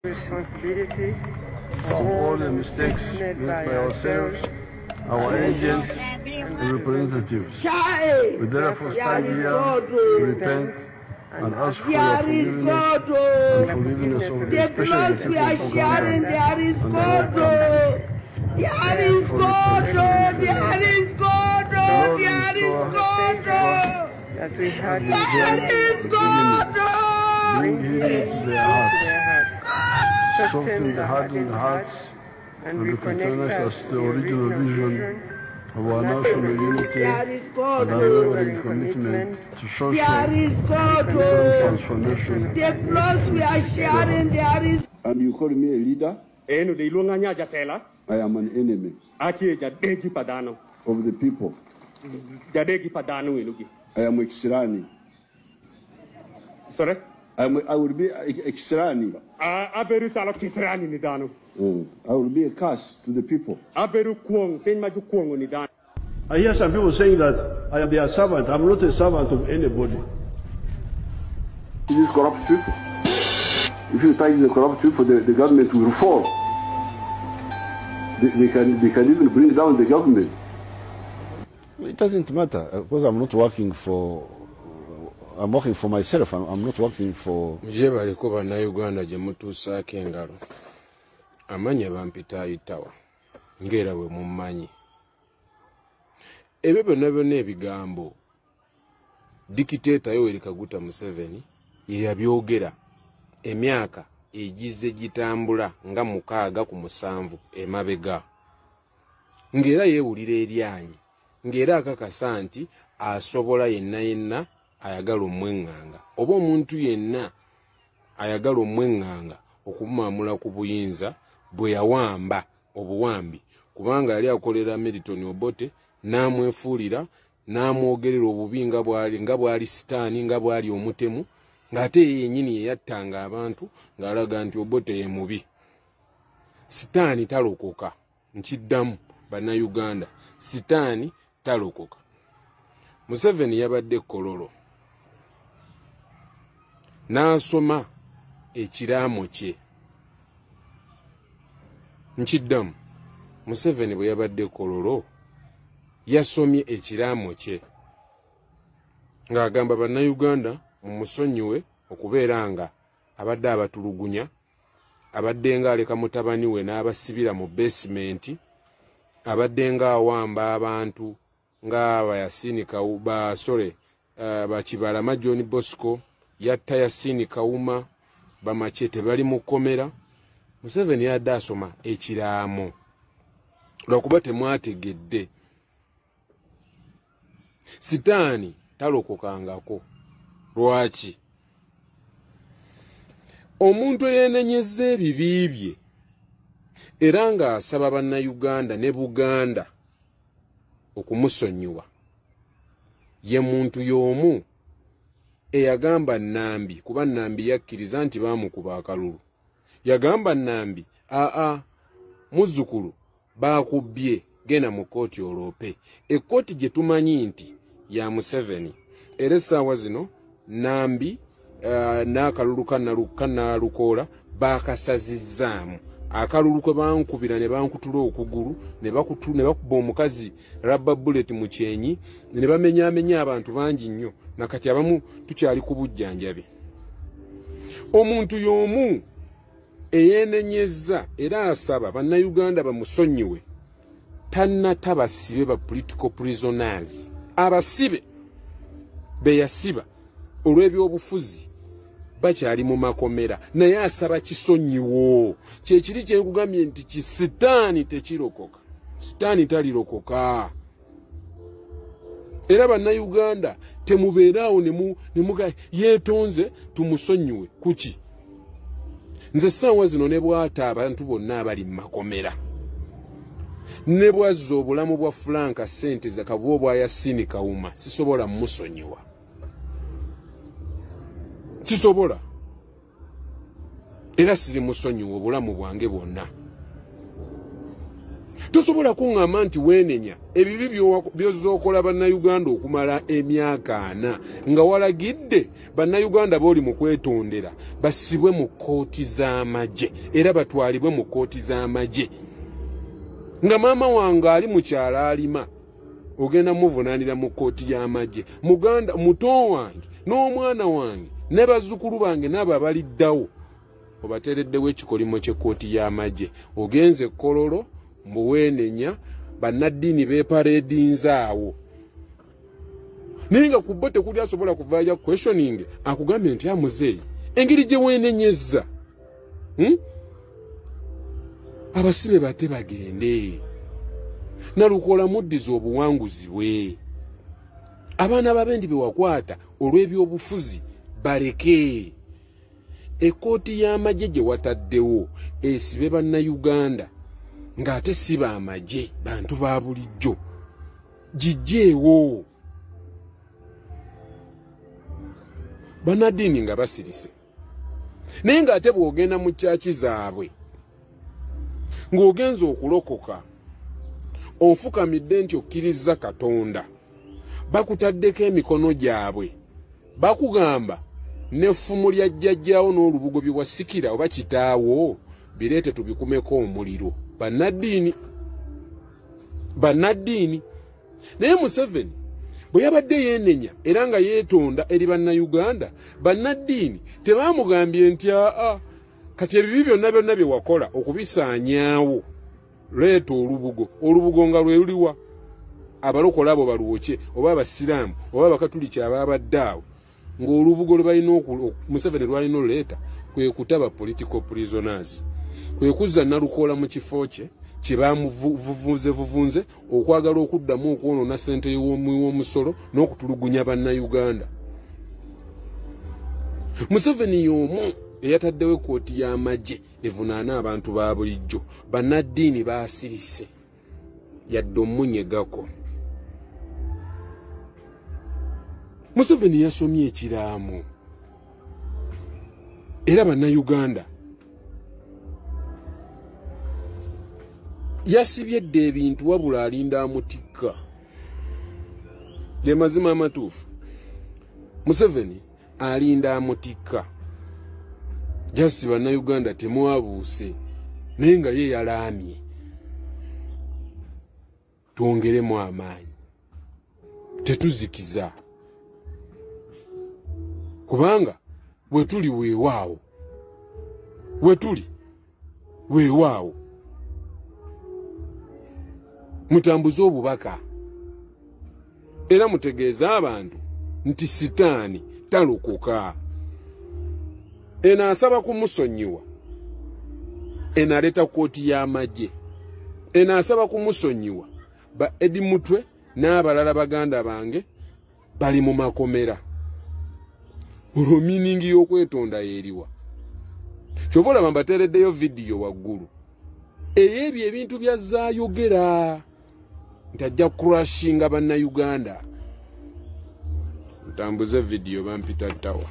responsibility for all the mistakes made by ourselves, our agents, and representatives. We therefore stand here to repent and ask for your forgiveness and forgiveness of the special we are sharing, there is God. There is God. There is God. There is God. That we had There is God. Bring healing to their hearts, soften soften the hardened hearts, and reconnect us to the original vision of our national unity There is God. and unwavering commitment to social There is God. transformation. The blood we are sharing, there is. And you call me a leader? Enu de ilunganya jatela I am an enemy achi jadegi padano of the people. jadegi padano enugi. I am Exrani. Sorry? I will be Exrani. Aberu sala kisrani ni dano. I will be a curse to the people. Aberu kuong maju kuong ni dano. I hear some people saying that I am their servant. I'm not a servant of anybody. These corrupt people. If you fight the corrupt people, the government will fall. They can even bring down the government. It doesn't matter because I'm not working for. I'm working for myself. I'm not working for. Je baliko bannayuganda gye mutuusaako engalo amanya bampita ayitawa ng'era bwe mummanyi ebyo byonna ebigambo dikiteeta Yoweri Kaguta Museveni ye yabyogera emyaka egize gitambula nga 6 ku 7 emabega ng'era yeewulira eryanyi ng'era akakasa nti asobola yenna ayagala omwenganga oba omuntu yenna ayagala omwenganga okumamula ku buyinza bwe yawamba obuwambi kubanga yali akolera Milton Obote n'amwefuulira n'amwogerera obubi nga bwali sitaani nga bwali omutemu ng'ate yennyini yeyattanga abantu ng'alaga nti Obote ye mubi. Sitaani talokoka nkiddamu bannayuganda, sitaani talokoka. Museveni yabadde Kololo n'asoma ekiraamo kye. Nkiddamu Museveni bwe yabadde Kololo yasomye ekiraamo kye ng'agamba bannayuganda mumusonyiwe okubeera nga abadde abatulugunya, abadde nga aleka mutabani we n'abasibira mu basementi, abadde nga awamba abantu nga Yasini Kawuma Bakibalama John Bosco, yatta Yasini Kawuma, Bamachete bali mu kkomera. Museveni yadde asoma ekiraamo lwakuba temwategedde. Sitaani talokokangako. Lwaki? Omuntu eyeenenyezza ebibi bye era ng'asaba bannayuganda ne Buganda okumusonyiwa ye muntu y'omu eyagamba Nambi, kuba Nambi yakkiriza nti baamukuba akalulu. Yagamba Nambi, muzzukulu baakubbye, genda mu kkooti oloope. Ekkooti gye tumanyi nti ya Museveni. Era essaawa zino Nambi n'akalulu kannalukoola baakasazizzaamu. Akalulu kwe bankubira ne bankutula okugulu ne bakuba omukazi rubber bullet mu kyenyi ne bamenyaamenya abantu bangi nnyo, nakati abamu tukyali ku bujjanjabi. Omuntu y'omu eyeenenyezza era asaba bannayuganda bamusonyiwe tannata basibe ba political prisoners. Abasibe be yasiba olw'ebyobufuzi bakyali mu makomera, naye asaba kisonyiwo. Kyekiri kye nkugambye nti kisitaani tekirokoka. Sitaani talirokoka. Era bannayuganda temubeeraawo ne muga yeetonze tumusonyiwe kuki. Nze ssaawa zino ne bw'ata abantu bonna abali mu makomera, ne bwazza obulamu bwa Frank Ssente Zakabwa bwa Yasini Kawuma, sisobola musonyiwa. Sisobola. Era siri musonyiwa obulamu bwange bwonna. Tosobola kuŋŋamba nti weenenya ebibi by'ozookola bannayuganda okumala emyaka 4 nga walagidde bannayuganda b'oli mu kwetondera basibwe mu kkooti z'amagye era batwalibwe mu kkooti z'amagye. Nga maama wange ali mu kyala alima ogenda muvunaanira mu kkooti y'amagye. Muganda muto wange n'omwana wange ne bazzukulu bange n'abo abaliddawo obateereddewo ekikolimo ky'ekkooti y'amagye. Ogenze Kololo muweenenya bannaddiini beepareedinze awo. Naye nga ku bo tekuli asobola kuvaayo questioning akugambye nti amuzeeyi engeri gye weenenyezza. Abasibe bate bagende. Nalukola muddiza obuwanguzi bwe. Abaana b'abendi be wakwata olw'ebyobufuzi baleke. Ekkooti y'amagye gye wataddewo esibe bannayuganda ng'ate si b'amagye bantu ba bulijjo. Gijjeewo. Bannaddiini nga basirise. Naye ng'ate bw'ogenda mu kyaki zaabwe ng'ogenza okulokoka onfukamidde nti okkiriza Katonda bakutaddeko emikono gyabwe bakugamba n'effumu lya jjajjaawo n'olubugo bye wasikira oba kitaawo bireete tubikumeko omuliro. Bannaddiini. Naye Museveni bwe yabadde yeenenya era nga yeetonda eri bannayuganda, bannaddiini tebaamugambye nti kati ebibi byonna bye wakola okubisaanyaawo leeta olubugo nga lwe luliwa abalokola abo baluwoke oba abasiraamu oba abakatuliki ababadde awo ng'olubugo lwe balina Museveni lwalina oleeta kwe kutaba political prisoners, kwe kuzza Nalukola mu kifo kye kye bamuvunze okwagala okuddamu okwonoona ssente y'omusolo n'okutulugunya bannayuganda. Museveni y'omu eyataddewo ekkooti y'amagye evunaana abantu ba bulijjo. Bannaddiini baasirise yadde omunyegako. Museveni yasomye ekiraamu era bannayuganda yasibye dde ebintu wabula alinda amutikka. Ge mazima amatuufu. Museveni alinda amutikka. Jasi bannayuganda temwabuuse naye nga ye yalaamye. Twongeremu amaanyi tetuzikiza kubanga wetuli weewaawo mutambuze obubaka era mutegeeza abantu nti sitaani talokoka. Enaasaba kumusonyiwa enaleeta kkooti y'amagye. Enaasaba kumusonyiwa ba Edi Mutwe n'abalala baganda bange bali mu makomera. Olwo miningi y'okwetonda eriwa. Kyova olaba mbateereddeyo vidiyo waggulu ey'ebyo ebintu byazaayogera nti ajja kurashinga bannayuganda. Ntambuze vidiyo bampita ttawa.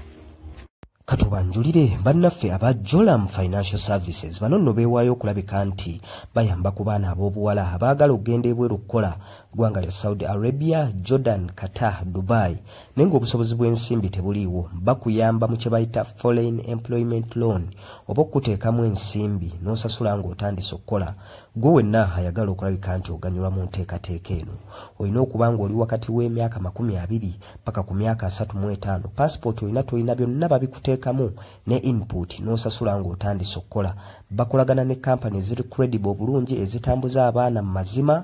Katubanjulire bannaffe aba Jolam Financial Services bano nno beewaayo okulabika nti bayamba ku baana ab'obuwala abaagala okugenda ebweru kukola ggwanga lya Saudi Arabia, Jordan, Qatar, Dubai naye ng'obusobozi bw'ensimbi tebuliiwo. Bakuyamba mu kye bayita Foreign Employment Loan oba okuteekamu ensimbi n'osasula ng'otandise okukola. Gwe wenna ayagala okulabika nti oganyulwa mu nteekateeka eno olina okuba ng'oli wakati w'emyaka 20 paka ku myaka 35. Passport olina tolina byonna babikuteekamu ne input n'osasula ng'otandise okukola. Bakolagana ne kampani eziri credible bulungi ezitambuza abaana mu mazima.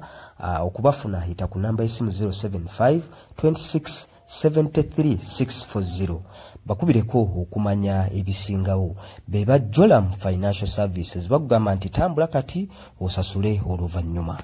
Okubafuna hita ku namba y'essimu 075 26 73 640. Bakubireko okumanya ebisingawo. Beba Jolam Financial Services bakugamba nti tambula kati osasule oluvannyuma.